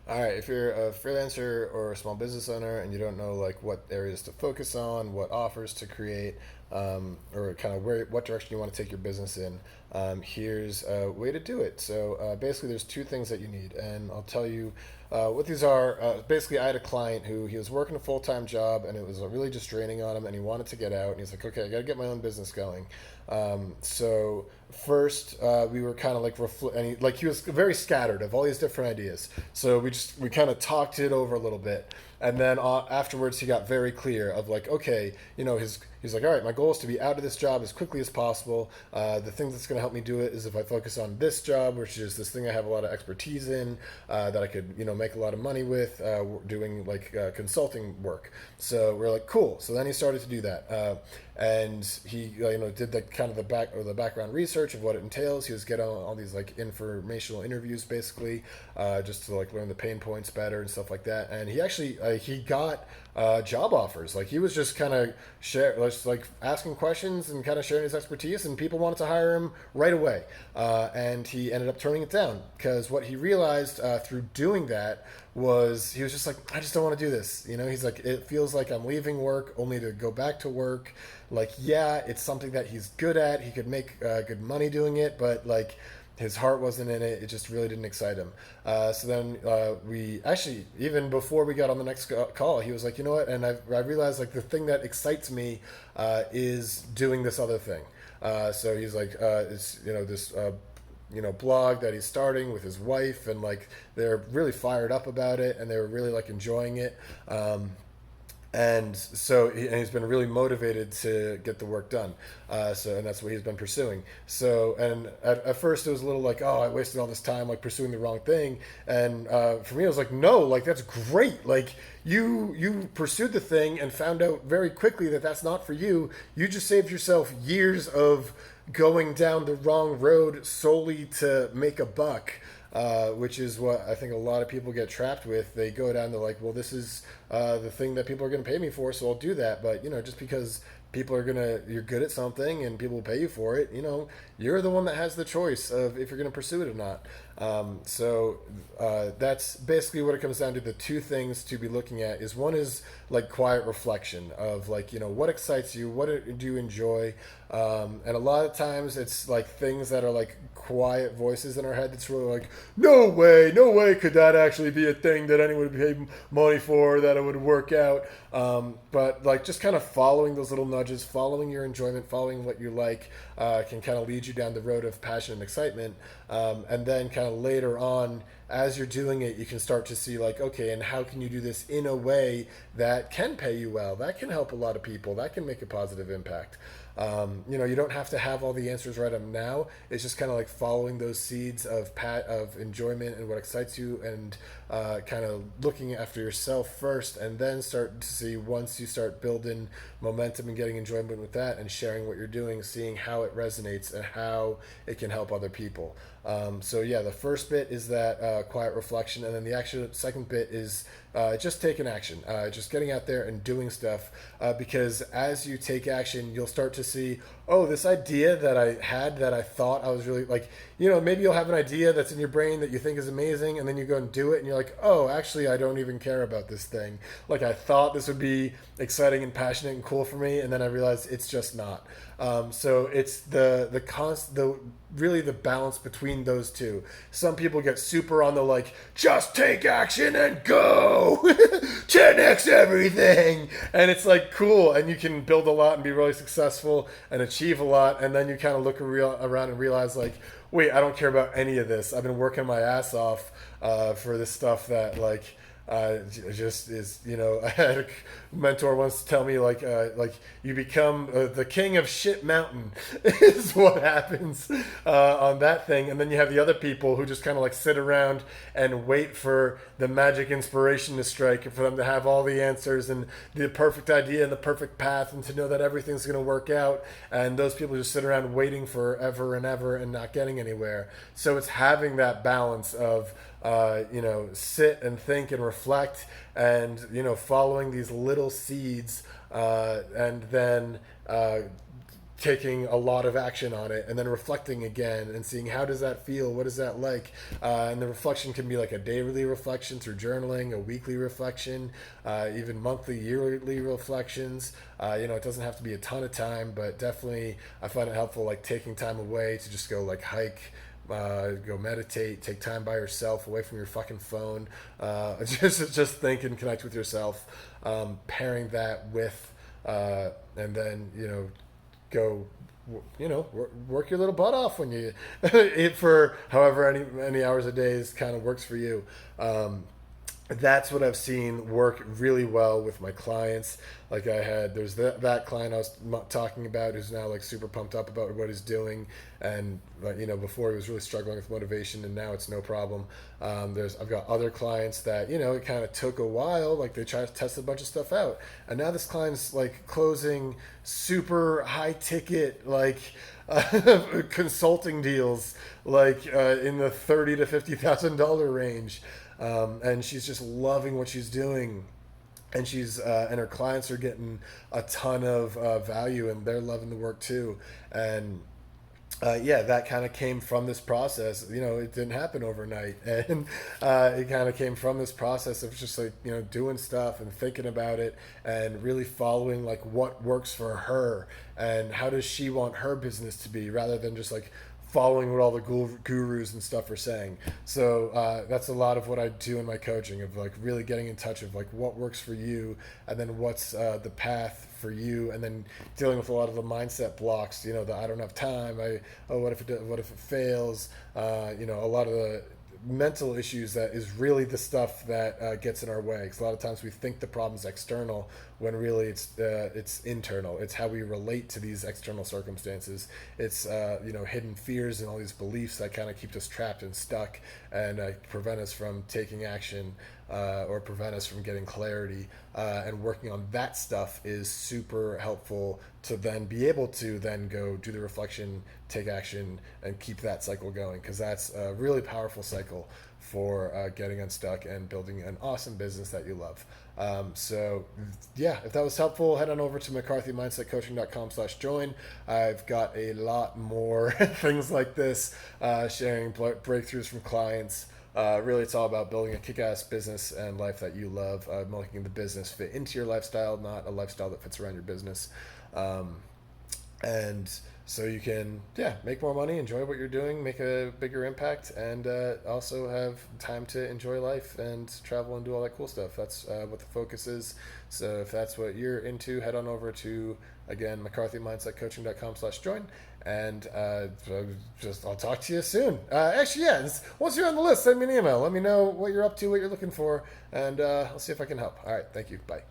All right, if you're a freelancer or a small business owner and you don't know like what areas to focus on, what offers to create, or kind of what direction you want to take your business in, here's a way to do it. So basically, there's two things that you need, and I'll tell you what these are. Basically, I had a client who he was working a full time job, and it was really just draining on him, and he wanted to get out, and he's like, okay, I got to get my own business going. So first, we were kind of like and he was very scattered of all these different ideas. So we kind of talked it over a little bit, and then afterwards he got very clear of like, okay, he's like, all right, my goal is to be out of this job as quickly as possible. The thing that's going to help me do it is if I focus on this job, which is this thing I have a lot of expertise in, that I could make a lot of money with, doing like consulting work. So we're like, cool. So then he started to do that. And he did the kind of the background research of what it entails. He was getting all these like informational interviews basically, just to like learn the pain points better and stuff like that. And he actually he got job offers. Like he was just kind of like asking questions and kind of sharing his expertise, and people wanted to hire him right away. And he ended up turning it down because what he realized through doing that was he was just like, I just don't want to do this. He's like, it feels like I'm leaving work only to go back to work. Like, yeah, it's something that he's good at. He could make good money doing it, but like his heart wasn't in it. It just really didn't excite him. So then we actually, even before we got on the next call, he was like, you know what? And I realized like the thing that excites me is doing this other thing. So he's like, it's this blog that he's starting with his wife, and like they're really fired up about it, and they were really like enjoying it. And so he's been really motivated to get the work done. And that's what he's been pursuing. So, and at first it was a little like, oh, I wasted all this time like pursuing the wrong thing. And for me, I was like, no, like that's great. Like you pursued the thing and found out very quickly that that's not for you. You just saved yourself years of going down the wrong road solely to make a buck. Which is what I think a lot of people get trapped with. They go down to like, well, this is the thing that people are going to pay me for, so I'll do that. But just because you're good at something and people will pay you for it, you're the one that has the choice of if you're going to pursue it or not. That's basically what it comes down to. The two things to be looking at is one is like quiet reflection of like, what excites you, do you enjoy, and a lot of times it's like things that are like quiet voices in our head that's really like, no way could that actually be a thing that anyone would pay money for, that it would work out. But like just kind of following those little nudges, following your enjoyment, following what you like, can kind of lead you down the road of passion and excitement. And then kind of later on, as you're doing it, you can start to see like, okay, and how can you do this in a way that can pay you well, that can help a lot of people, that can make a positive impact. You don't have to have all the answers right up now. It's just kind of like following those seeds of enjoyment and what excites you, and kind of looking after yourself first, and then start to see, once you start building momentum and getting enjoyment with that, and sharing what you're doing, seeing how it resonates and how it can help other people. So yeah, the first bit is that quiet reflection, and then the actual second bit is just taking action, just getting out there and doing stuff. Because as you take action, you'll start to see, oh, this idea that I had that I thought I was really like, maybe you'll have an idea that's in your brain that you think is amazing, and then you go and do it, and you're like, oh, actually, I don't even care about this thing. Like I thought this would be exciting and passionate and cool for me, and then I realized it's just not. So it's the really the balance between those two. Some people get super on the like, just take action and go, 10x everything, and it's like cool, and you can build a lot and be really successful and achieve a lot, and then you kind of look around and realize like, wait, I don't care about any of this. I've been working my ass off for this stuff that like just is, I had a mentor once tell me like you become the king of shit mountain is what happens on that thing, and then you have the other people who just kind of like sit around and wait for the magic inspiration to strike, and for them to have all the answers and the perfect idea and the perfect path, and to know that everything's going to work out, and those people just sit around waiting forever and ever and not getting anywhere. So it's having that balance of sit and think and reflect, and following these little seeds, and then taking a lot of action on it and then reflecting again and seeing how does that feel, what is that like, and the reflection can be like a daily reflection through journaling, a weekly reflection, even monthly, yearly reflections. It doesn't have to be a ton of time, but definitely I find it helpful like taking time away to just go like hike, go meditate, take time by yourself, away from your fucking phone. Just think and connect with yourself. Pairing that with, and then go, work your little butt off when you eat for however many hours a day is kind of works for you. That's what I've seen work really well with my clients. Like there's that client I was talking about who's now like super pumped up about what he's doing, and before he was really struggling with motivation, and now it's no problem. I've got other clients that it kind of took a while, like they tried to test a bunch of stuff out, and now this client's like closing super high ticket like consulting deals, like in the $30,000 to $50,000 range. And she's just loving what she's doing, and and her clients are getting a ton of value, and they're loving the work too. And that kind of came from this process. It didn't happen overnight, and it kind of came from this process of just like doing stuff and thinking about it, and really following like what works for her and how does she want her business to be, rather than just like following what all the gurus and stuff are saying. So that's a lot of what I do in my coaching, of like really getting in touch of like what works for you, and then what's the path for you, and then dealing with a lot of the mindset blocks. The I don't have time. What if it fails? A lot of the mental issues that is really the stuff that gets in our way. Because a lot of times we think the problem's external when really it's internal. It's how we relate to these external circumstances. It's hidden fears and all these beliefs that kind of keep us trapped and stuck, and prevent us from taking action, or prevent us from getting clarity. And working on that stuff is super helpful to then be able to then go do the reflection, take action, and keep that cycle going, because that's a really powerful cycle for getting unstuck and building an awesome business that you love. If that was helpful, head on over to mccarthymindsetcoaching.com/join. I've got a lot more things like this, sharing breakthroughs from clients. Really, it's all about building a kick-ass business and life that you love, making the business fit into your lifestyle, not a lifestyle that fits around your business. And so you can, make more money, enjoy what you're doing, make a bigger impact, and also have time to enjoy life and travel and do all that cool stuff. That's what the focus is. So if that's what you're into, head on over to, again, mccarthymindsetcoaching.com/join. And I'll talk to you soon. Once you're on the list, send me an email. Let me know what you're up to, what you're looking for, and I'll see if I can help. All right, thank you. Bye.